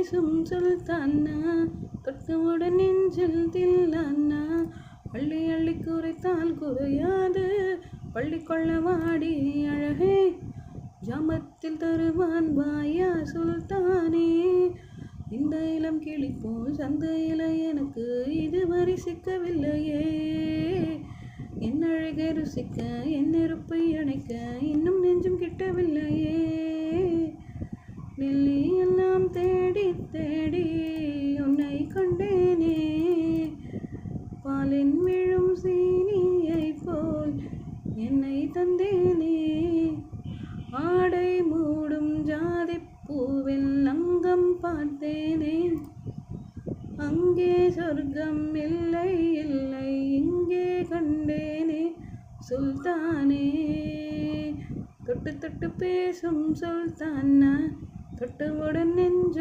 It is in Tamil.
பேசும் சுல்தானா, தொட்டவுடன் நெஞ்சில் தில்லானா, அள்ளி அள்ளி குறைத்தால் குறையாது பள்ளி கொள்ள வாடி அழகே, ஜாமத்தில் தருவான் வாயா சுல்தானே. இந்த இளம் கிளி போல் சந்தையில் எனக்கு இதுவரை சிக்கவில்லையே, என் அழகை ருசிக்க என் நெருப்பை அணைக்க இன்னும் நெஞ்சும் கிட்டவில்லையே. நெல்லி எல்லாம் தேடி தேடி உன்னை கண்டேனே, பாலின் விழும் சீனியை போல் என்னை தந்தேனே. ஆடை மூடும் ஜாதி பூவில் அங்கம் பார்த்தேனே, அங்கே சொர்க்கம் இல்லை இல்லை இங்கே கண்டேனே சுல்தானே. தொட்டு தொட்டு பேசும் சுல்தானா, தொட்டவுடன் நெஞ்சில்